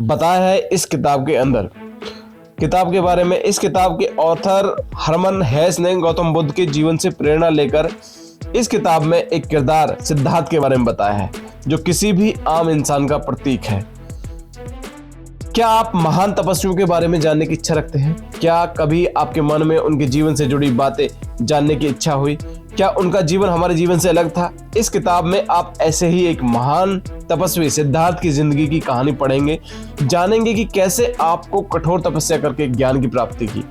बताया है इस किताब के अंदर। किताब के बारे में, इस किताब के ऑथर हरमन हेस ने गौतम बुद्ध के जीवन से प्रेरणा लेकर इस किताब में एक किरदार सिद्धार्थ के बारे में बताया है, जो किसी भी आम इंसान का प्रतीक है। क्या आप महान तपस्वियों के बारे में जानने की इच्छा रखते हैं? क्या कभी आपके मन में उनके जीवन से जुड़ी बातें जानने की इच्छा हुई? क्या उनका जीवन हमारे जीवन से अलग था? इस किताब में आप ऐसे ही एक महान तपस्वी सिद्धार्थ की जिंदगी की कहानी पढ़ेंगे, जानेंगे कि कैसे आपको कठोर तपस्या करके ज्ञान की प्राप्ति की।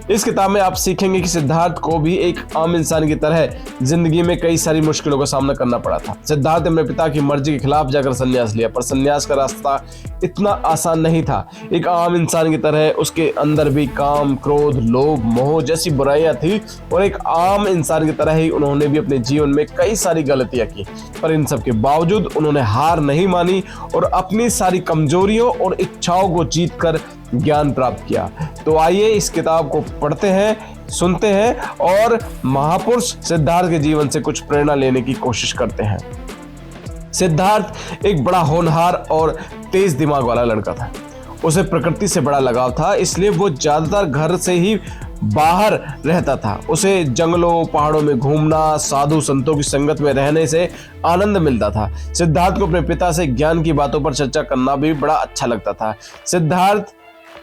इस किताब में आप सीखेंगे कि सिद्धार्थ को भी एक आम इंसान की तरह जिंदगी में कई सारी मुश्किलों का सामना करना पड़ा था। सिद्धार्थ ने अपने पिता की मर्जी के खिलाफ जाकर संन्यास लिया, पर संन्यास का रास्ता इतना आसान नहीं था। एक आम इंसान की तरह उसके अंदर भी काम, क्रोध, लोभ, मोह जैसी बुराइयां थी और एक आम इंसान की तरह ही उन्होंने भी अपने जीवन में कई सारी गलतियां की, पर इन सब के बावजूद उन्होंने हार नहीं मानी और अपनी सारी कमजोरियों और इच्छाओं को जीतकर ज्ञान प्राप्त किया। तो आइए इस किताब को पढ़ते हैं, सुनते हैं और महापुरुष सिद्धार्थ के जीवन से कुछ प्रेरणा लेने की कोशिश करते हैं। सिद्धार्थ एक बड़ा होनहार और तेज दिमाग वाला लड़का था। उसे प्रकृति से बड़ा लगाव था, इसलिए वो ज्यादातर घर से ही बाहर रहता था। उसे जंगलों, पहाड़ों में घूमना, साधु संतों की संगत में रहने से आनंद मिलता था। सिद्धार्थ को अपने पिता से ज्ञान की बातों पर चर्चा करना भी बड़ा अच्छा लगता था। सिद्धार्थ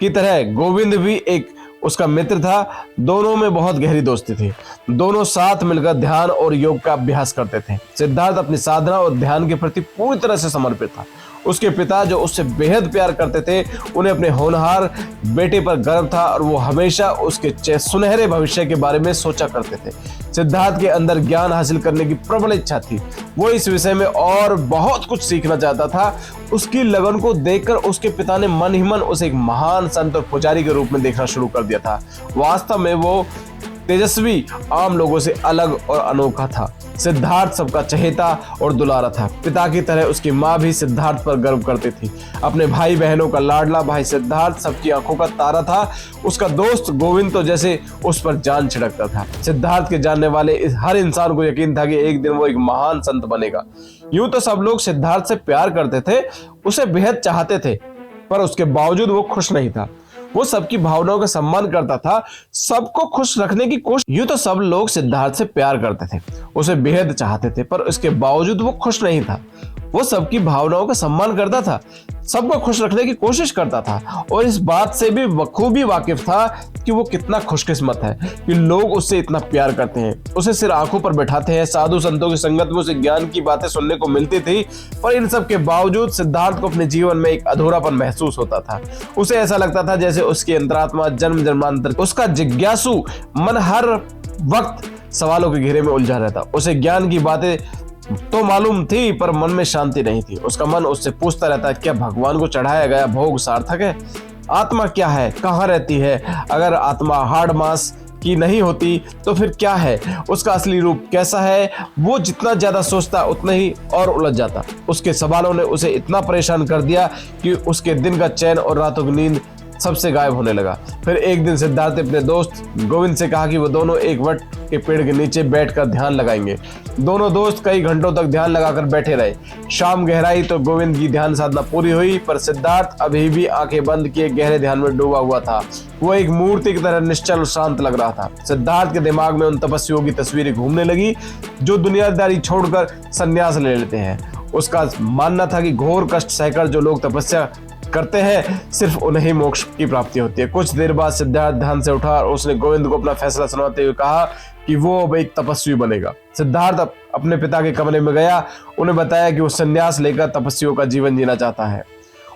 की तरह गोविंद भी एक उसका मित्र था। दोनों में बहुत गहरी दोस्ती थी। दोनों साथ मिलकर ध्यान और योग का अभ्यास करते थे। सिद्धार्थ अपनी साधना और ध्यान के प्रति पूरी तरह से समर्पित था। उसके पिता, जो उससे बेहद प्यार करते थे, उन्हें अपने होनहार बेटे पर गर्व था और वो हमेशा उसके सुनहरे भविष्य के बारे में सोचा करते थे। सिद्धार्थ के अंदर ज्ञान हासिल करने की प्रबल इच्छा थी। वो इस विषय में और बहुत कुछ सीखना चाहता था। उसकी लगन को देखकर उसके पिता ने मन ही मन उसे एक महान संत और पुजारी के रूप में देखना शुरू कर दिया था। वास्तव में वो तेजस्वी आम लोगों से अलग और अनोखा था। सिद्धार्थ सबका चहेता और दुलारा था। पिता की तरह उसकी माँ भी सिद्धार्थ पर गर्व करती थी। अपने भाई बहनों का लाडला भाई सिद्धार्थ सबकी आंखों का तारा था। उसका दोस्त गोविंद तो जैसे उस पर जान छिड़कता था। सिद्धार्थ के जानने वाले हर इंसान को यकीन था कि एक दिन वो एक महान संत बनेगा। यूं तो सब लोग सिद्धार्थ से प्यार करते थे, उसे बेहद चाहते थे, पर उसके बावजूद वो खुश नहीं था। वो सबकी भावनाओं का सम्मान करता था, सबको खुश रखने की कोशिश। यूं तो सब लोग सिद्धार्थ से प्यार करते थे, उसे बेहद चाहते थे, पर उसके बावजूद वो खुश नहीं था। वो सबकी भावनाओं का सम्मान करता था, सबको खुश रखने की कोशिश करता था और इस बात से भी बखूबी वाकिफ था कि वो कितना खुशकिस्मत है कि लोग उससे इतना प्यार करते हैं, उसे सिर आंखों पर बैठाते हैं। साधु संतों की संगत में उसे ज्ञान की बातें सुनने को मिलती थी, पर इन सब के बावजूद सिद्धार्थ को अपने जीवन में एक अधूरापन महसूस होता था। उसे ऐसा लगता था जैसे उसकी अंतरात्मा जन्म जन्मांतर, उसका जिज्ञासु मन हर वक्त सवालों के घेरे में उलझा रहता। उसे ज्ञान की बातें तो मालूम थी, पर मन में शांति नहीं थी। उसका मन उससे पूछता रहता, क्या भगवान को चढ़ाया गया भोग सार्थक है? आत्मा क्या है? कहाँ रहती है? अगर आत्मा हाड़ मांस की नहीं होती तो फिर क्या है? उसका असली रूप कैसा है? वो जितना ज्यादा सोचता उतना ही और उलझ जाता। उसके सवालों ने उसे इतना परेशान कर दिया कि उसके दिन का चैन और रातों की नींद सबसे गायब होने लगा। फिर एक दिन सिद्धार्थ ने अपने दोस्त गोविंद से कहा कि वो दोनों एक वट के पेड़ के नीचे बैठकर ध्यान लगाएंगे। दोनों दोस्त कई घंटों तक ध्यान लगाकर बैठे रहे। शाम गहराई तो गोविंद की ध्यान साधना पूरी हुई, पर सिद्धार्थ अभी भी आंखें बंद किए गहरे ध्यान में डूबा हुआ था। वो एक मूर्ति की तरह निश्चल और शांत लग रहा था। सिद्धार्थ के दिमाग में उन तपस्वियों की तस्वीरें घूमने लगी जो दुनियादारी छोड़कर संन्यास ले लेते हैं। उसका मानना था कि घोर कष्ट सहकर जो लोग तपस्या करते हैं, सिर्फ उन्हें ही मोक्ष की प्राप्ति होती है। कुछ देर बाद सिद्धार्थ ध्यान से उठा और उसने गोविंद को अपना फैसला सुनाते हुए कहा कि वो अब एक तपस्वी बनेगा। सिद्धार्थ अपने पिता के कमरे में गया, उन्हें बताया कि वो संन्यास लेकर तपस्वियों का जीवन जीना चाहता है।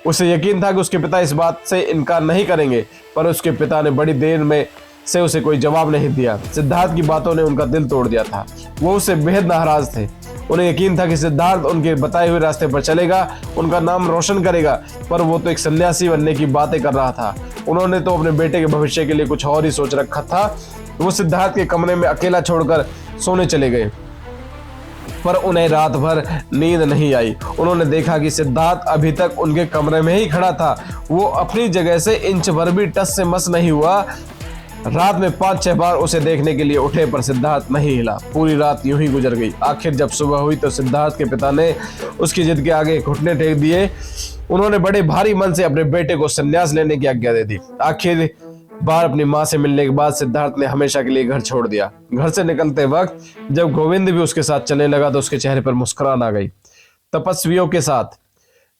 उसे यकीन था कि उसके पिता इस बात से इनकार नहीं करेंगे, पर उसके पिता ने बड़ी देर में से उसे कोई जवाब नहीं दिया। सिद्धार्थ की बातों ने उनका दिल तोड़ दिया था। वो उससे बेहद नाराज थे। उन्हें यकीन था कि सिद्धार्थ उनके बताए हुए रास्ते पर चलेगा, उनका नाम रोशन करेगा, पर वो तो एक सन्यासी बनने की बातें कर रहा था। उन्होंने तो अपने बेटे के भविष्य के लिए कुछ और ही सोच रखा था। वो सिद्धार्थ के कमरे में अकेला छोड़कर सोने चले गए, पर उन्हें रात भर नींद नहीं आई। उन्होंने देखा कि सिद्धार्थ अभी तक उनके कमरे में ही खड़ा था। वो अपनी जगह से इंच भर भी टस से मस नहीं हुआ। रात में 5-6 बार उसे देखने के लिए उठे, पर सिद्धार्थ नहीं हिला। पूरी रात यूं ही गुजर गई। आखिर जब सुबह हुई तो सिद्धार्थ के पिता ने उसकी जिद के आगे घुटने टेक दिए। उन्होंने बड़े भारी मन से अपने बेटे को संन्यास लेने की आज्ञा दे दी। आखिर बार अपनी माँ से मिलने के बाद सिद्धार्थ ने हमेशा के लिए घर छोड़ दिया। घर से निकलते वक्त जब गोविंद भी उसके साथ चलने लगा तो उसके चेहरे पर मुस्कुराहट आ गई। तपस्वियों के साथ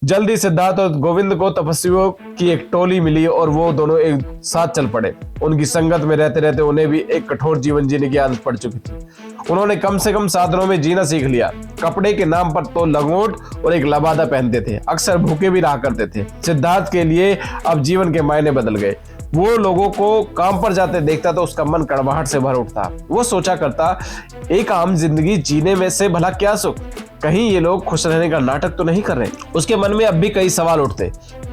जल्दी सिद्धार्थ और गोविंद को तपस्वियों की एक टोली मिली और वो दोनों एक साथ चल पड़े। उनकी संगत में रहते रहते उन्हें भी एक कठोर जीवन जीने की आदत पड़ चुकी थी। उन्होंने कम से कम साधनों में जीना सीख लिया। कपड़े के नाम पर तो लंगोट और एक लबादा पहनते थे, अक्सर भूखे भी रहा करते थे। सिद्धार्थ के लिए अब जीवन के मायने बदल गए। वो लोगों को काम पर जाते देखता तो उसका मन कड़वाहट से भर उठता। वो सोचा करता, एक आम जिंदगी जीने में से भला क्या सुख, कहीं ये लोग खुश रहने का नाटक तो नहीं कर रहे। उसके मन में अब भी कई सवाल उठते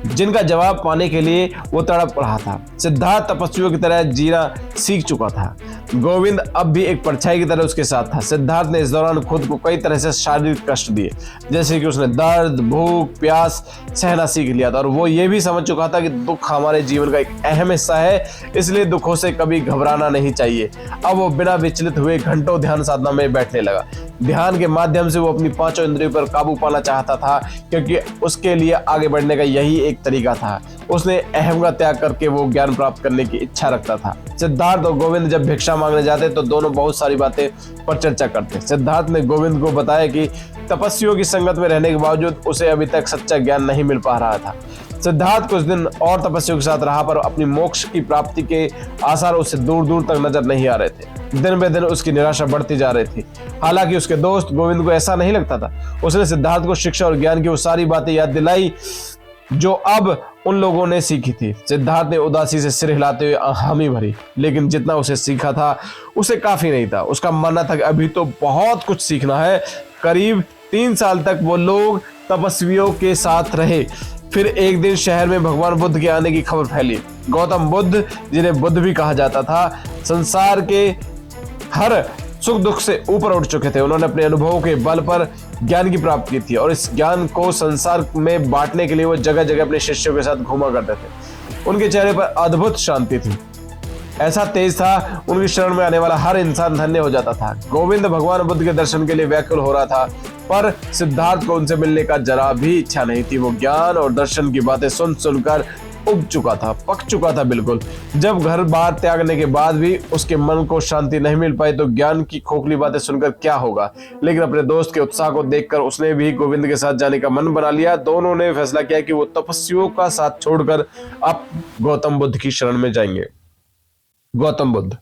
जिनका जवाब पाने के लिए वो तड़प रहा था। सिद्धार्थ तपस्वियों की तरह जीना सीख चुका था। गोविंद अब भी एक परछाई की तरह उसके साथ था। सिद्धार्थ ने इस दौरान खुद को कई तरह से शारीरिक कष्ट दिए, जैसे कि उसने दर्द, भूख, प्यास सहना सीख लिया था और वो ये भी समझ चुका था कि दुख हमारे जीवन का एक अहम हिस्सा है, इसलिए दुखों से कभी घबराना नहीं चाहिए। अब वो बिना विचलित हुए घंटों ध्यान साधना में बैठने लगा। ध्यान के माध्यम से वो अपनी पांचों इंद्रियों पर काबू पाना चाहता था, क्योंकि उसके लिए आगे बढ़ने का यही एक तरीका था। उसने अहम का त्याग करके वो ज्ञान प्राप्त करने की इच्छा रखता था। सिद्धार्थ और गोविंद जब भिक्षा मांगने जाते तो दोनों बहुत सारी बातें पर चर्चा करते। सिद्धार्थ ने गोविंद को बताया कि तपस्वियों की संगत में रहने के बावजूद उसे अभी तक सच्चा ज्ञान नहीं मिल पा रहा था। सिद्धार्थ कुछ दिन और तपस्वियों के साथ रहा, पर अपनी मोक्ष की प्राप्ति के आसार उससे दूर दूर तक नजर नहीं आ रहे थे। दिन ब दिन उसकी निराशा बढ़ती जा रही थी। हालांकि उसके दोस्त गोविंद को ऐसा नहीं लगता था। उसने सिद्धार्थ को शिक्षा और ज्ञान की वो सारी बातें याद दिलाई जो अब उन लोगों ने सीखी थी। सिद्धार्थ ने उदासी से सिर हिलाते हुए हामी भरी, लेकिन जितना उसे सीखा था उसे काफी नहीं था। उसका मानना था कि अभी तो बहुत कुछ सीखना है। करीब 3 साल तक वो लोग तपस्वियों के साथ रहे। फिर एक दिन शहर में भगवान बुद्ध के आने की खबर फैली। गौतम बुद्ध, जिन्हें बुद्ध भी कहा जाता था, संसार के हर सुख दुख से ऊपर उठ चुके थे। उन्होंने अपने अनुभवों के बल पर ज्ञान की प्राप्ति की थी और इस ज्ञान को संसार में बांटने के लिए वो जगह जगह अपने शिष्यों के साथ घूमा करते थे। उनके चेहरे पर अद्भुत शांति थी। ऐसा तेज था, उनकी शरण में आने वाला हर इंसान धन्य हो जाता था। गोविंद भगवान बुद्ध के दर्शन के लिए व्याकुल हो रहा था, पर सिद्धार्थ को उनसे मिलने का जरा भी इच्छा नहीं थी। वो ज्ञान और दर्शन की बातें सुन सुनकर उब चुका था, पक चुका था बिल्कुल। जब घर बार त्यागने के बाद भी उसके मन को शांति नहीं मिल पाई तो ज्ञान की खोखली बातें सुनकर क्या होगा। लेकिन अपने दोस्त के उत्साह को देखकर उसने भी गोविंद के साथ जाने का मन बना लिया। दोनों ने फैसला किया कि वो तपस्वियों का साथ छोड़कर अब गौतम बुद्ध की शरण में जाएंगे। गौतम बुद्ध,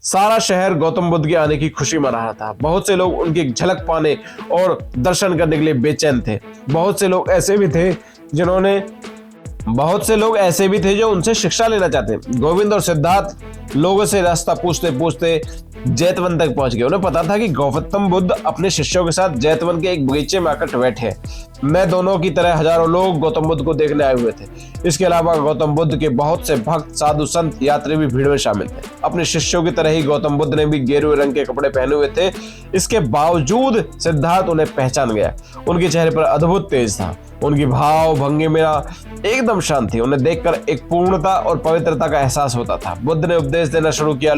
सारा शहर गौतम बुद्ध के आने की खुशी मना रहा था। बहुत से लोग उनकी झलक पाने और दर्शन करने के लिए बेचैन थे। बहुत से लोग ऐसे भी थे जो उनसे शिक्षा लेना चाहते। गोविंद और सिद्धार्थ लोगों से रास्ता पूछते पूछते जैतवन तक पहुंच गए। उन्हें पता था कि गौतम बुद्ध अपने शिष्यों के साथ जैतवन के एक बगीचे में आकर बैठे हैं। मैं दोनों की तरह हजारों लोग गौतम बुद्ध को देखने आए हुए थे। इसके अलावा गौतम बुद्ध के बहुत से भक्त, साधु, संत, यात्री भी भीड़ में शामिल थे। अपने शिष्यों की तरह ही गौतम बुद्ध ने भी गेरुए रंग के कपड़े पहने हुए थे। इसके बावजूद सिद्धार्थ उन्हें पहचान गया। उनके चेहरे पर अद्भुत तेज था। उनकी भाव भंगी में एकदम शांत थी। उन्हें देखकर एक पूर्णता और पवित्रता का एहसास होता था। बुद्ध ने उपदेश देना शुरू किया।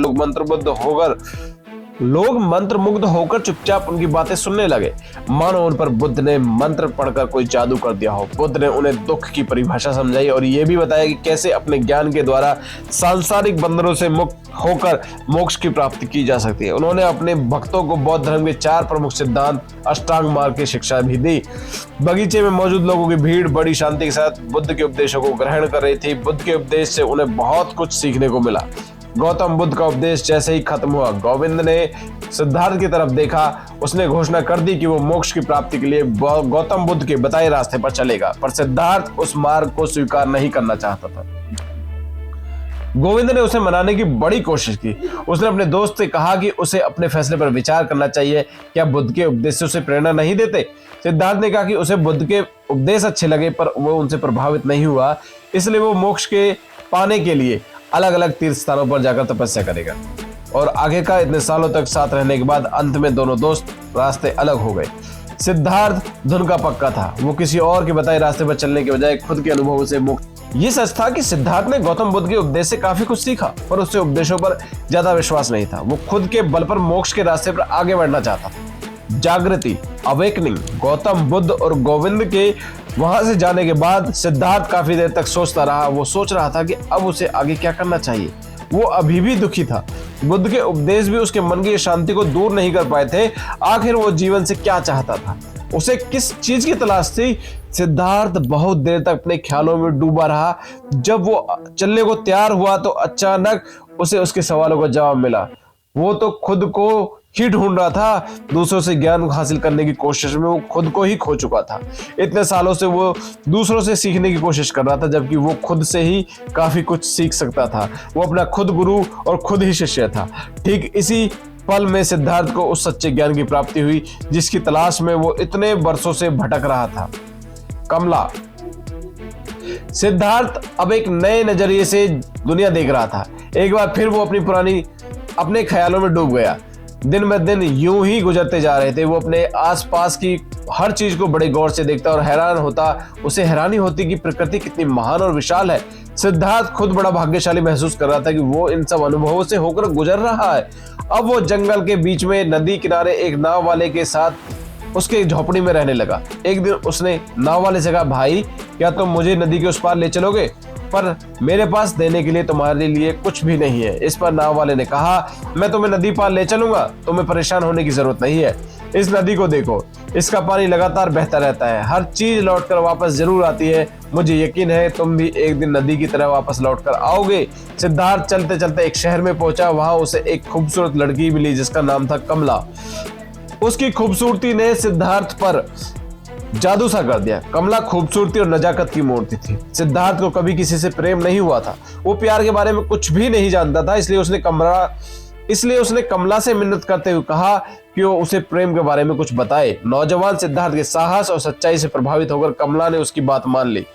लोग मंत्रमुग्ध होकर चुपचाप उनकी बातें सुनने लगे, मानो उन पर बुद्ध ने मंत्र पढ़कर कोई जादू कर दिया हो। बुद्ध ने उन्हें दुख की परिभाषा समझाई और यह भी बताया कि कैसे अपने ज्ञान के द्वारा सांसारिक बंधनों से मुक्त होकर मोक्ष की प्राप्ति की जा सकती है। उन्होंने अपने भक्तों को बौद्ध धर्म के 4 प्रमुख सिद्धांत, अष्टांग मार्ग की शिक्षा भी दी। बगीचे में मौजूद लोगों की भीड़ बड़ी शांति के साथ बुद्ध के उपदेशों को ग्रहण कर रही थी। बुद्ध के उपदेश से उन्हें बहुत कुछ सीखने को मिला। गौतम बुद्ध का उपदेश जैसे ही खत्म हुआ, गोविंद ने सिद्धार्थ की तरफ देखा। उसने घोषणा कर दी कि वो मोक्ष की प्राप्ति के लिए गौतम बुद्ध के बताए रास्ते पर चलेगा, पर सिद्धार्थ उस मार्ग को स्वीकार नहीं करना चाहता था। गोविंद ने उसे मनाने की बड़ी कोशिश की। उसने अपने दोस्त से कहा कि उसे अपने फैसले पर विचार करना चाहिए। क्या बुद्ध के उपदेशों से प्रेरणा नहीं देते? सिद्धार्थ ने कहा कि उसे बुद्ध के उपदेश अच्छे लगे, पर वो उनसे प्रभावित नहीं हुआ। इसलिए वो मोक्ष के पाने के लिए अलग अलग तीर्थ स्थानों पर जाकर तपस्या करेगा। और आखिरकार इतने सालों तक साथ रहने के बाद अंत में दोनों दोस्त रास्ते अलग हो गए। सिद्धार्थ धुन का पक्का था। वो किसी और के बताए रास्ते पर चलने के बजाय खुद के अनुभवों से मुक्त। ये सच था कि सिद्धार्थ ने गौतम बुद्ध के उपदेश से काफी कुछ सीखा, पर उससे उपदेशों पर ज्यादा विश्वास नहीं था। वो खुद के बल पर मोक्ष के रास्ते पर आगे बढ़ना चाहता था। जागृति, अवेकनिंग, गौतम बुद्ध और गोविंद के वहां से जाने के बाद सिद्धार्थ काफी देर तक सोचता रहा। वो सोच रहा था कि अब उसे आगे क्या करना चाहिए। वो अभी भी दुखी था। बुद्ध के उपदेश भी उसके मन की शांति को दूर नहीं कर पाए थे। आखिर वो जीवन से क्या चाहता था, उसे किस चीज की तलाश थी? सिद्धार्थ बहुत देर तक अपने ख्यालों में डूबा रहा। जब वो चलने को तैयार हुआ तो अचानक उसे उसके सवालों का जवाब मिला। वो तो खुद को ही ढूंढ रहा था। दूसरों से ज्ञान हासिल करने की कोशिश में वो खुद को ही खो चुका था। इतने सालों से वो दूसरों से सीखने की कोशिश कर रहा था, जबकि वो खुद से ही काफी कुछ सीख सकता था। वो अपना खुद गुरु और खुद ही शिष्य था। ठीक इसी पल में सिद्धार्थ को उस सच्चे ज्ञान की प्राप्ति हुई जिसकी तलाश में वो इतने वर्षों से भटक रहा था। कमला। सिद्धार्थ अब एक नए नजरिए से दुनिया देख रहा था। एक बार फिर वो अपने ख्यालों में डूब गया। दिन ब दिन यूं ही गुजरते जा रहे थे। वो अपने आसपास की हर चीज को बड़े गौर से देखता और हैरान होता। उसे हैरानी होती कि प्रकृति कितनी महान और विशाल है। सिद्धार्थ खुद बड़ा भाग्यशाली महसूस कर रहा था कि वो इन सब अनुभवों से होकर गुजर रहा है। अब वो जंगल के बीच में नदी किनारे एक नाव वाले के साथ उसके झोपड़ी में रहने लगा। एक दिन उसने नाव वाले से कहा, भाई क्या तुम मुझे नदी के उस पार ले चलोगे? पर मेरे पास देने के लिए तुम्हारे लिए कुछ भी नहीं है। इस पर नाव वाले ने कहा, मैं तुम्हें नदी पार ले चलूंगा, तुम्हें परेशान होने की जरूरत नहीं है। इस नदी को देखो, इसका पानी लगातार बहता रहता है। हर चीज लौटकर वापस जरूर आती है। मुझे यकीन है तुम भी एक दिन नदी की तरह वापस लौटकर आओगे। सिद्धार्थ चलते चलते एक शहर में पहुंचा। वहां उसे एक खूबसूरत लड़की मिली जिसका नाम था कमला। उसकी खूबसूरती ने सिद्धार्थ पर जादू सा कर दिया। कमला खूबसूरती और नजाकत की मूर्ति थी। सिद्धार्थ को कभी किसी से प्रेम नहीं हुआ था। वो प्यार के बारे में कुछ भी नहीं जानता था। इसलिए उसने कमला से मिन्नत करते हुए कहा कि वो उसे प्रेम के बारे में कुछ बताए। नौजवान सिद्धार्थ के साहस और सच्चाई से प्रभावित होकर कमला ने उसकी बात मान ली।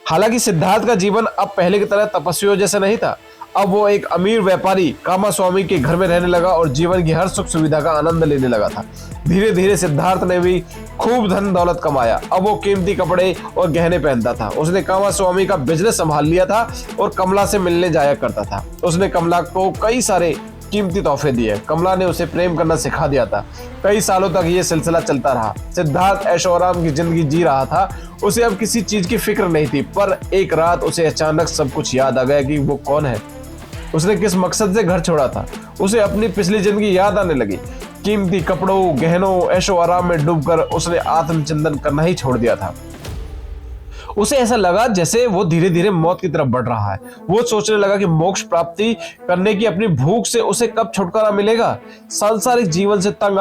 हालांकि सिद्धार्थ का जीवन अब पहले की तरह तपस्वियों जैसा नहीं था। अब वो एक अमीर व्यापारी कामास्वामी के घर में रहने लगा और जीवन की हर सुख सुविधा का आनंद लेने लगा था। धीरे धीरे सिद्धार्थ ने भी खूब धन दौलत कमाया। अब वो कीमती कपड़े और गहने पहनता था। उसने कामास्वामी का बिजनेस संभाल लिया था और कमला से मिलने जाया करता था। उसने कमला को कई सारे कीमती तोहफे दिए। कमला ने उसे प्रेम करना सिखा दिया था। कई सालों तक ये सिलसिला चलता रहा। सिद्धार्थ ऐशो आराम की जिंदगी जी रहा था। उसे अब किसी चीज की फिक्र नहीं थी। पर एक रात उसे अचानक सब कुछ याद आ गया कि वो कौन है, उसने किस मकसद से घर छोड़ा था। उसे अपनी पिछली जिंदगी याद आने लगी। कीमती कपड़ों, गहनों, ऐशो आराम में डूबकर उसने आत्मचिंतन करना ही छोड़ दिया था। उसे ऐसा लगा जैसे वो धीरे धीरे मौत की तरफ बढ़ रहा है। वो सोचने लगा कि मोक्ष प्राप्ति करने की अपनी भूख से उसे कब छुटकारा मिलेगा। सांसारिक जीवन से तंग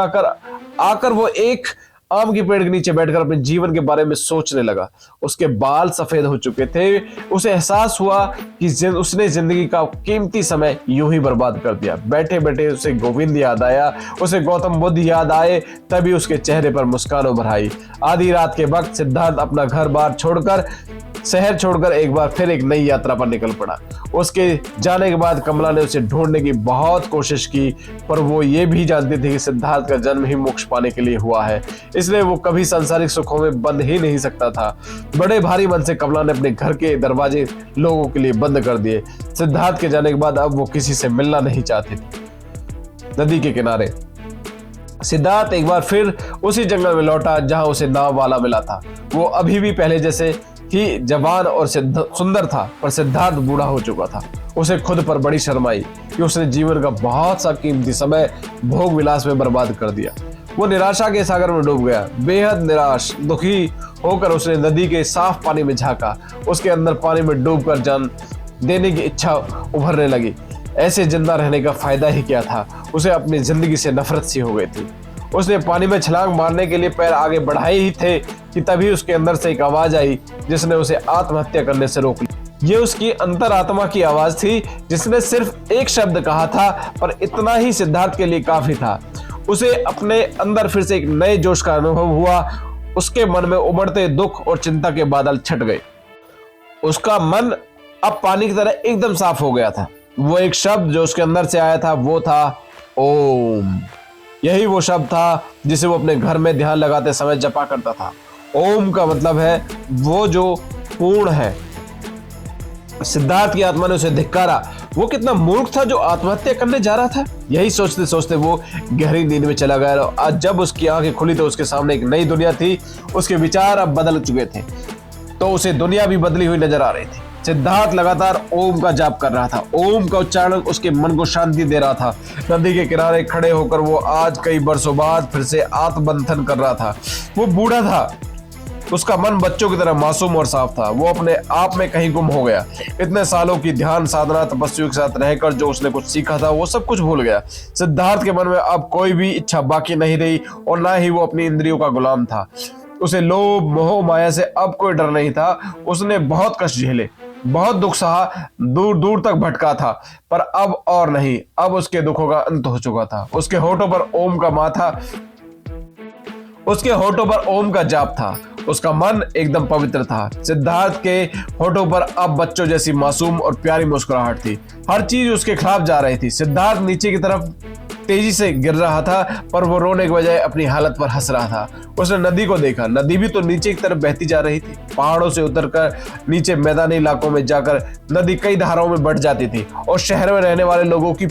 आकर वो एक आम के पेड़ के नीचे बैठकर अपने जीवन के बारे में सोचने लगा। उसके बाल सफेद हो चुके थे। उसे एहसास हुआ कि उसने जिंदगी का कीमती समय यूं ही बर्बाद कर दिया। बैठे बैठे उसे गोविंद याद आया। उसे गौतम बुद्ध याद आए। तभी उसके चेहरे पर मुस्कान उभर आई। आधी रात के वक्त सिद्धार्थ अपना घर बार छोड़कर, शहर छोड़कर एक बार फिर एक नई यात्रा पर निकल पड़ा। उसके जाने के बाद कमला ने उसे ढूंढने की बहुत कोशिश की, पर वो ये भी जानती थी कि सिद्धार्थ का जन्म ही मोक्ष पाने के लिए हुआ है। इसलिए वो कभी सांसारिक सुखों में बंद ही नहीं सकता था। बड़े भारी मन से कमला ने अपने घर के दरवाजे लोगों के लिए बंद कर दिए। सिद्धार्थ के जाने के बाद अब वो किसी से मिलना नहीं चाहती थी। नदी के किनारे सिद्धार्थ एक बार फिर उसी जंगल में लौटा जहां उसे नाव वाला मिला था। वो अभी भी पहले जैसे ही जवान और सुंदर था, पर सिद्धार्थ बूढ़ा हो चुका था। उसे खुद पर बड़ी शर्म आई कि उसने जीवन का बहुत सा कीमती समय भोग विलास में बर्बाद कर दिया। वो निराशा के सागर में डूब गया। बेहद निराश, दुखी होकर उसने नदी के साफ पानी में झांका। उसके अंदर पानी में डूबकर जान देने की इच्छा उभरने लगी। ऐसे जिंदा रहने का फायदा ही क्या था। उसे अपनी जिंदगी से नफरत सी हो गई थी। उसने पानी में छलांग मारने के लिए पैर आगे बढ़ाए ही थे कि तभी उसके अंदर से एक आवाज आई जिसने उसे आत्महत्या करने से रोक लिया। ये उसकी अंतरात्मा की आवाज थी जिसने सिर्फ एक शब्द कहा था, पर इतना ही सिद्धार्थ के लिए काफी था। उसे अपने अंदर फिर से एक नए जोश का अनुभव हुआ। उसके मन में उमड़ते दुख और चिंता के बादल छट गए। उसका मन अब पानी की तरह एकदम साफ हो गया था। वो एक शब्द जो उसके अंदर से आया था वो था ओम। यही वो शब्द था जिसे वो अपने घर में ध्यान लगाते समय जपा करता था। ओम का मतलब है वो जो पूर्ण है। सिद्धार्थ की आत्मा ने उसे धिक्कारा वो कितना मूर्ख था जो आत्महत्या करने जा रहा था। यही सोचते सोचते वो गहरी नींद में चला गया। आज जब उसकी आंखें खुली तो उसके सामने एक नई दुनिया थी। उसके विचार अब बदल चुके थे, तो उसे दुनिया भी बदली हुई नजर आ रही थी। सिद्धार्थ लगातार ओम का जाप कर रहा था। ओम का उच्चारण उसके मन को शांति दे रहा था। नदी के किनारे खड़े होकर वो आज कई वर्षों बाद फिर से आत्ममंथन कर रहा था। वो बूढ़ा था, उसका मन बच्चों की तरह मासूम और साफ था। वो अपने आप में कहीं गुम हो गया। इतने सालों की ध्यान साधना तपस्वियों के साथ रहकर जो उसने कुछ सीखा था वो सब कुछ भूल गया। सिद्धार्थ के मन में अब कोई भी इच्छा बाकी नहीं रही और ना ही वो अपनी इंद्रियों का गुलाम था। उसे लोभ मोह माया से अब कोई डर नहीं था। उसने बहुत कष्ट झेले, बहुत दुख सहा, दूर दूर तक भटका था, पर अब और नहीं। अब उसके दुखों का अंत हो चुका था। उसके होठों पर ओम का जाप था। उसका मन एकदम पवित्र था। सिद्धार्थ के होठों पर अब बच्चों जैसी मासूम और प्यारी मुस्कुराहट थी। हर चीज उसके खिलाफ जा रही थी। सिद्धार्थ नीचे की तरफ तेजी से गिर रहा था, पर वो रोने के बजाय अपनी हालत पर हंस रहा था। उसने नदी को देखा। नदी भी तो नीचे की तरफ बहती जा रही थी। पहाड़ों से उतरकर नीचे मैदानी इलाकों में जाकर नदी कई धाराओं में बढ़ जाती थी और शहर में रहने वाले लोगों की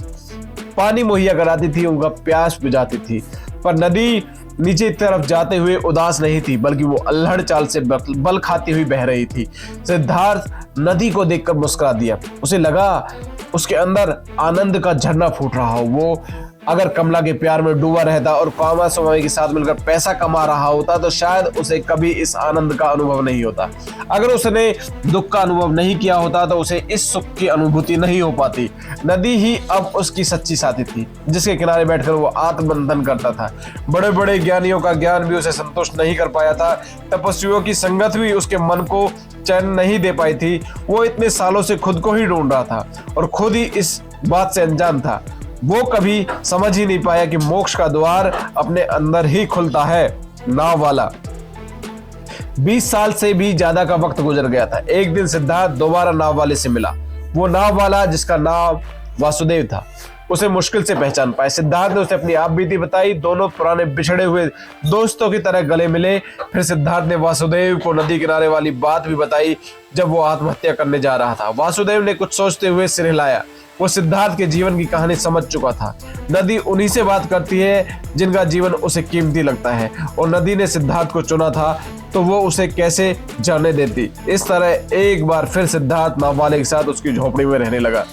पानी मुहैया कराती थी, उनका प्यास बुझाती थी। पर नदी नीचे की तरफ जाते हुए उदास नहीं थी, बल्कि वो अल्हड़ चाल से बल खाती हुई बह रही थी। सिद्धार्थ नदी को देखकर मुस्कुरा दिया। उसे लगा उसके अंदर आनंद का झरना फूट रहा हो। वो अगर कमला के प्यार में डूबा रहता और कामा स्वामी के साथ मिलकर पैसा कमा रहा होता तो शायद उसे कभी इस आनंद का अनुभव नहीं होता। अगर उसने दुख का अनुभव नहीं किया होता तो उसे इस सुख की अनुभूति नहीं हो पाती। नदी ही अब उसकी सच्ची साथी थी, जिसके किनारे बैठकर वो आत्ममंथन करता था। बड़े बड़े ज्ञानियों का ज्ञान भी उसे संतुष्ट नहीं कर पाया था। तपस्वियों की संगत भी उसके मन को चैन नहीं दे पाई थी। वो इतने सालों से खुद को ही ढूंढ रहा था और खुद ही इस बात से अनजान था। वो कभी समझ ही नहीं पाया कि मोक्ष का द्वार अपने अंदर ही खुलता है। नाव वाला 20 साल से भी ज्यादा का वक्त गुजर गया था। एक दिन सिद्धार्थ दोबारा नाव वाले से मिला। वो नाव वाला जिसका नाम वासुदेव था, उसे मुश्किल से पहचान पाया। सिद्धार्थ ने उसे अपनी आप बीती बताई। दोनों पुराने बिछड़े हुए दोस्तों की तरह गले मिले। फिर सिद्धार्थ ने वासुदेव को नदी किनारे वाली बात भी बताई जब वो आत्महत्या करने जा रहा था। वासुदेव ने कुछ सोचते हुए सिर हिलाया। वो सिद्धार्थ के जीवन की कहानी समझ चुका था। नदी उन्हीं से बात करती है जिनका जीवन उसे कीमती लगता है, और नदी ने सिद्धार्थ को चुना था तो वो उसे कैसे जाने देती। इस तरह एक बार फिर सिद्धार्थ नाव वाले के साथ उसकी झोपड़ी में रहने लगा।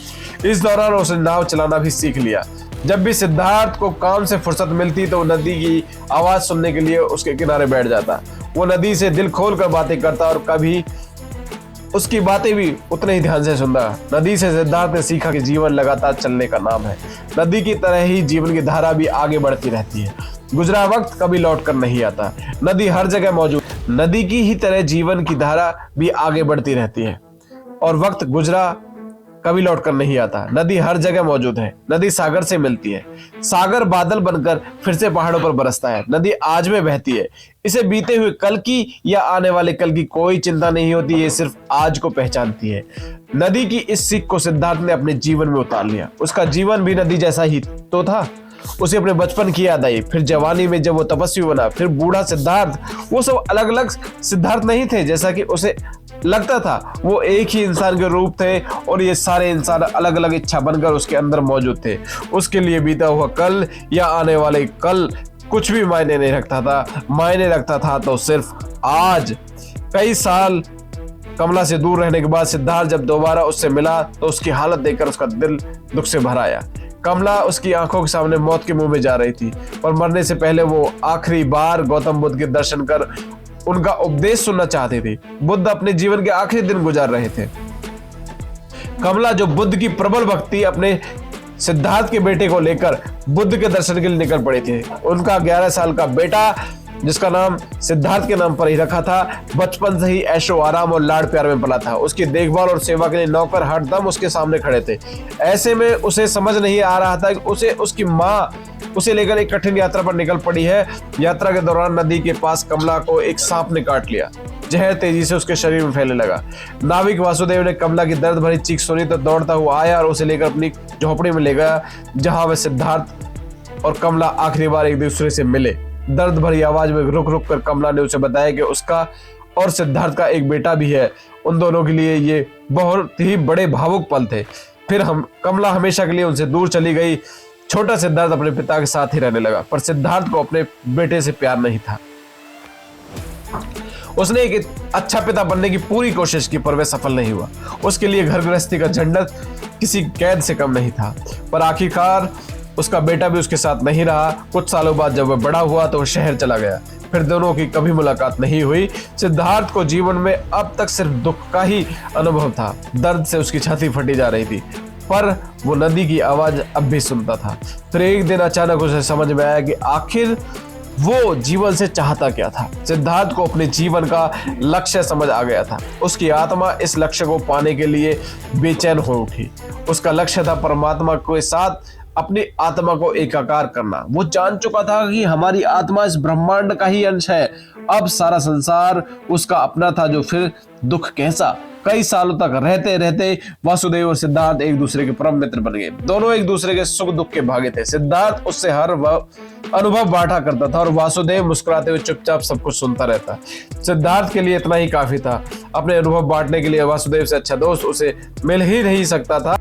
इस दौरान उसने नाव चलाना भी सीख लिया। जब भी सिद्धार्थ को काम से फुर्सत मिलती तो नदी की आवाज सुनने के लिए उसके किनारे बैठ जाता। वो नदी से दिल खोल कर बातें करता और कभी उसकी बातें भी उतने ही ध्यान से सुनता। नदी से सिद्धार्थ ने सीखा कि जीवन लगातार चलने का नाम है। नदी की तरह ही जीवन की धारा भी आगे बढ़ती रहती है। गुजरा वक्त कभी लौट कर नहीं आता। नदी हर जगह मौजूद। नदी की ही तरह जीवन की धारा भी आगे बढ़ती रहती है और वक्त गुजरा कभी लौट कर नहीं आता। नदी हर जगह मौजूद है। नदी सागर से मिलती है। सागर बादल बनकर फिर से पहाड़ों पर बरसता है। नदी आज में बहती है। इसे बीते हुए कल की या आने वाले कल की कोई चिंता नहीं होती। ये सिर्फ आज को पहचानती है। नदी की इस सीख को सिद्धार्थ ने अपने जीवन में उतार लिया। उसका जीवन भी नदी जैसा ही तो था। उसे अपने बचपन की याद आई, फिर जवानी में जब वो तपस्वी बना, फिर बूढ़ा सिद्धार्थ। वो सब अलग अलग सिद्धार्थ नहीं थे जैसा कि उसे लगता था। वो एक ही इंसान के रूप थे और ये सारे इंसान अलग अलग इच्छा बनकर उसके अंदर मौजूद थे। उसके लिए बीता हुआ कल या आने वाले कल कुछ भी मायने नहीं रखता था। मायने रखता था तो सिर्फ आज। कई साल कमला से दूर रहने के बाद सिद्धार्थ जब दोबारा उससे मिला तो उसकी हालत देखकर उसका दिल दुख से भर आया। कमला उसकी आंखों के सामने मौत के मुंह में जा रही थी, पर मरने से पहले वो आखिरी बार गौतम बुद्ध के दर्शन कर उनका उपदेश सुनना चाहती थी। बुद्ध अपने जीवन के आखिरी दिन गुजार रहे थे। कमला जो बुद्ध की प्रबल भक्ति अपने सिद्धार्थ के बेटे को लेकर बुद्ध के दर्शन के लिए निकल पड़े थे। उनका 11 साल का बेटा, जिसका नाम सिद्धार्थ के नाम पर ही रखा था, बचपन से ही ऐशो आराम और लाड़ प्यार में पला था। उसकी देखभाल और सेवा के लिए नौकर हरदम उसके सामने खड़े थे। ऐसे में उसे समझ नहीं आ रहा था कि उसकी माँ उसे लेकर एक कठिन यात्रा पर निकल पड़ी है। यात्रा के दौरान नदी के पास कमला को एक सांप ने काट लिया। जहर तेजी से उसके शरीर में फैलने लगा। नाविक वासुदेव ने कमला की दर्द भरी चीख सुनी तो दौड़ता हुआ आया और उसे लेकर अपनी झोपड़ी में ले गया, जहां वह सिद्धार्थ और कमला आखिरी बार एक दूसरे से मिले। दर्द भरी आवाज में रुक रुक कर कमला ने उसे बताया कि उसका और सिद्धार्थ का एक बेटा भी है। उन दोनों के लिए ये बहुत ही बड़े भावुक पल थे। फिर हम कमला हमेशा के लिए उनसे दूर चली गई। छोटा सिद्धार्थ अपने पिता के साथ ही रहने लगा, पर सिद्धार्थ को अपने बेटे से प्यार नहीं था। उसने एक अच्छा पिता बनने की पूरी कोशिश की, पर वह सफल नहीं हुआ। उसके लिए घर गृहस्थी का झंझट किसी कैद से कम नहीं था। पर आखिरकार उसका बेटा भी उसके साथ नहीं रहा। कुछ सालों बाद जब वह बड़ा हुआ तो वह शहर चला गया। फिर दोनों की कभी मुलाकात नहीं हुई। सिद्धार्थ को जीवन में अब तक सिर्फ दुख का ही अनुभव था। दर्द से उसकी छाती फटी जा रही थी, पर वो नदी की आवाज अब भी सुनता था। फिर एक दिन अचानक उसे समझ में आया कि आखिर वो जीवन से चाहता क्या था। सिद्धार्थ को अपने जीवन का लक्ष्य समझ आ गया था। उसकी आत्मा इस लक्ष्य को पाने के लिए बेचैन हो उठी। उसका लक्ष्य था परमात्मा के साथ अपनी आत्मा को एकाकार करना। वो जान चुका था कि हमारी आत्मा इस ब्रह्मांड का ही अंश है। अब सारा संसार उसका अपना था, जो फिर दुख कैसा। कई सालों तक रहते रहते वासुदेव और सिद्धार्थ एक दूसरे के परम मित्र बन गए। दोनों एक दूसरे के सुख दुख के भागी थे। सिद्धार्थ उससे हर अनुभव बांटा करता था और वासुदेव मुस्कुराते हुए चुपचाप सब कुछ सुनता रहता। सिद्धार्थ के लिए इतना ही काफी था। अपने अनुभव बांटने के लिए वासुदेव से अच्छा दोस्त उसे मिल ही नहीं सकता था।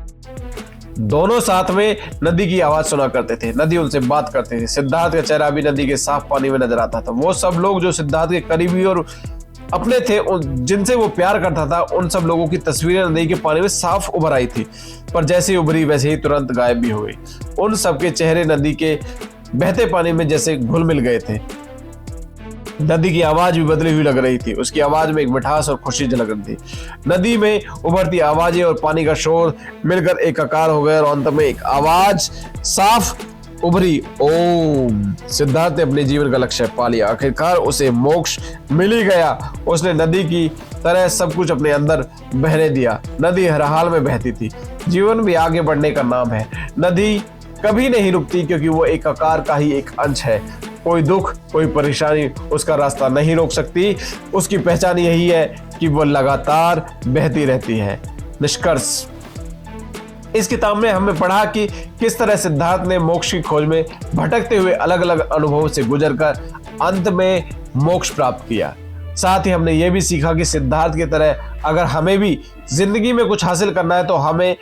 दोनों साथ में नदी की आवाज सुना करते थे। नदी उनसे बात करती थी। सिद्धार्थ का चेहरा भी नदी के साफ पानी में नजर आता था। वो सब लोग जो सिद्धार्थ के करीबी और अपने थे, जिनसे वो प्यार करता था, उन सब लोगों की तस्वीरें नदी के पानी में साफ उभर आई थी, पर जैसे ही उभरी वैसे ही तुरंत गायब भी हो गई। उन सबके चेहरे नदी के बहते पानी में जैसे घुल मिल गए थे। नदी की आवाज भी बदली हुई लग रही थी। उसकी आवाज में एक मिठास और खुशी झलक रही थी। नदी में उभरती आवाजें और पानी का शोर मिलकर एकाकार हो गए और अंत में एक आवाज साफ उभरी, ओम। सिद्धार्थ ने अपने जीवन का लक्ष्य पा लिया। आखिरकार उसे मोक्ष मिल ही गया। उसने नदी की तरह सब कुछ अपने अंदर बहने दिया। नदी हर हाल में बहती थी। जीवन भी आगे बढ़ने का नाम है। नदी कभी नहीं रुकती, क्योंकि वो एक आकार का ही एक अंश है। कोई दुख, कोई परेशानी उसका रास्ता नहीं रोक सकती। उसकी पहचान यही है कि वो लगातार बहती रहती है। निष्कर्ष, इस किताब में हमने पढ़ा कि किस तरह सिद्धार्थ ने मोक्ष की खोज में भटकते हुए अलग अलग अनुभवों से गुजरकर अंत में मोक्ष प्राप्त किया। साथ ही हमने ये भी सीखा कि सिद्धार्थ की तरह अगर हमें भी जिंदगी में कुछ हासिल करना है तो हमें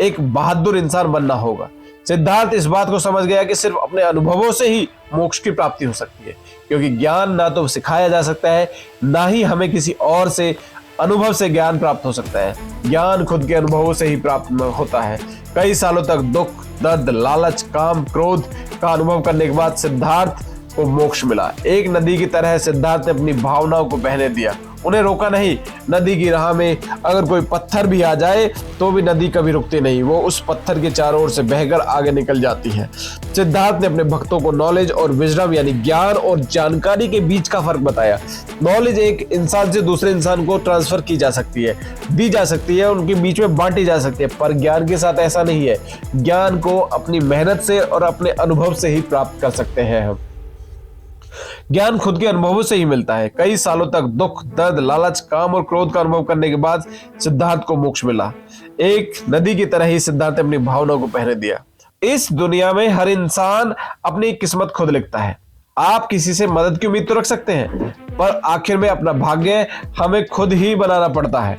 एक बहादुर इंसान बनना होगा। सिद्धार्थ इस बात को समझ गया कि सिर्फ अपने अनुभवों से ही मोक्ष की प्राप्ति हो सकती है, क्योंकि ज्ञान ना तो सिखाया जा सकता है, ना ही हमें किसी और से अनुभव से ज्ञान प्राप्त हो सकता है। ज्ञान खुद के अनुभवों से ही प्राप्त होता है। कई सालों तक दुख, दर्द, लालच, काम, क्रोध का अनुभव करने के बाद सिद्धार्थ को मोक्ष मिला। एक नदी की तरह सिद्धार्थ ने अपनी भावनाओं को बहने दिया, उन्हें रोका नहीं। नदी की राह में अगर कोई पत्थर भी आ जाए तो भी नदी कभी रुकती नहीं। वो उस पत्थर के चारों ओर से बहकर आगे निकल जाती है। सिद्धार्थ ने अपने भक्तों को नॉलेज और विजडम यानी ज्ञान और जानकारी के बीच का फर्क बताया। नॉलेज एक इंसान से दूसरे इंसान को ट्रांसफर की जा सकती है, दी जा सकती है, उनके बीच में बांटी जा सकती है, पर ज्ञान के साथ ऐसा नहीं है। ज्ञान को अपनी मेहनत से और अपने अनुभव से ही प्राप्त कर सकते हैं हम। ज्ञान खुद के अनुभवों से ही मिलता है। कई सालों तक दुख, दर्द, लालच, काम और क्रोध का अनुभव करने के बाद सिद्धार्थ को मोक्ष मिला। एक नदी की तरह ही सिद्धार्थ ने अपनी भावनाओं को बहने दिया। इस दुनिया में हर इंसान अपनी किस्मत खुद लिखता है। आप किसी से मदद की उम्मीद तो रख सकते हैं, पर आखिर में अपना भाग्य हमें खुद ही बनाना पड़ता है।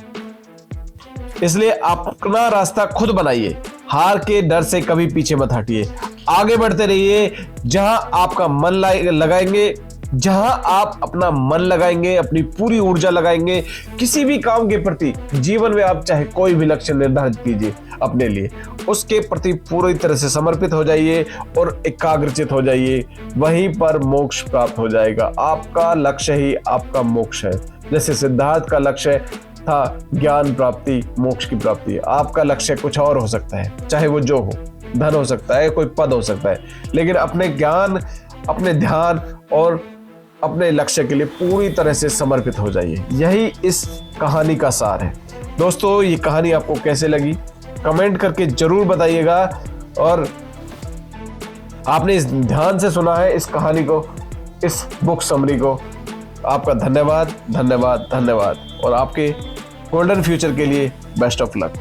इसलिए अपना रास्ता खुद बनाइए। हार के डर से कभी पीछे मत हटिए। आगे बढ़ते रहिए। जहां आपका मन लगाएंगे, जहां आप अपना मन लगाएंगे, अपनी पूरी ऊर्जा लगाएंगे किसी भी काम के प्रति, जीवन में आप चाहे कोई भी लक्ष्य निर्धारित कीजिए अपने लिए, उसके प्रति पूरी तरह से समर्पित हो जाइए और एकाग्रचित हो जाइए। वहीं पर मोक्ष प्राप्त हो जाएगा। आपका लक्ष्य ही आपका मोक्ष है। जैसे सिद्धार्थ का लक्ष्य था ज्ञान प्राप्ति, मोक्ष की प्राप्ति, आपका लक्ष्य कुछ और हो सकता है, चाहे वो जो हो, धन हो सकता है, कोई पद हो सकता है, लेकिन अपने ज्ञान, अपने ध्यान और अपने लक्ष्य के लिए पूरी तरह से समर्पित हो जाइए। यही इस कहानी का सार है। दोस्तों, ये कहानी आपको कैसे लगी कमेंट करके जरूर बताइएगा। और आपने इस ध्यान से सुना है इस कहानी को, इस बुक समरी को। आपका धन्यवाद, धन्यवाद, धन्यवाद। और आपके गोल्डन फ्यूचर के लिए बेस्ट ऑफ लक।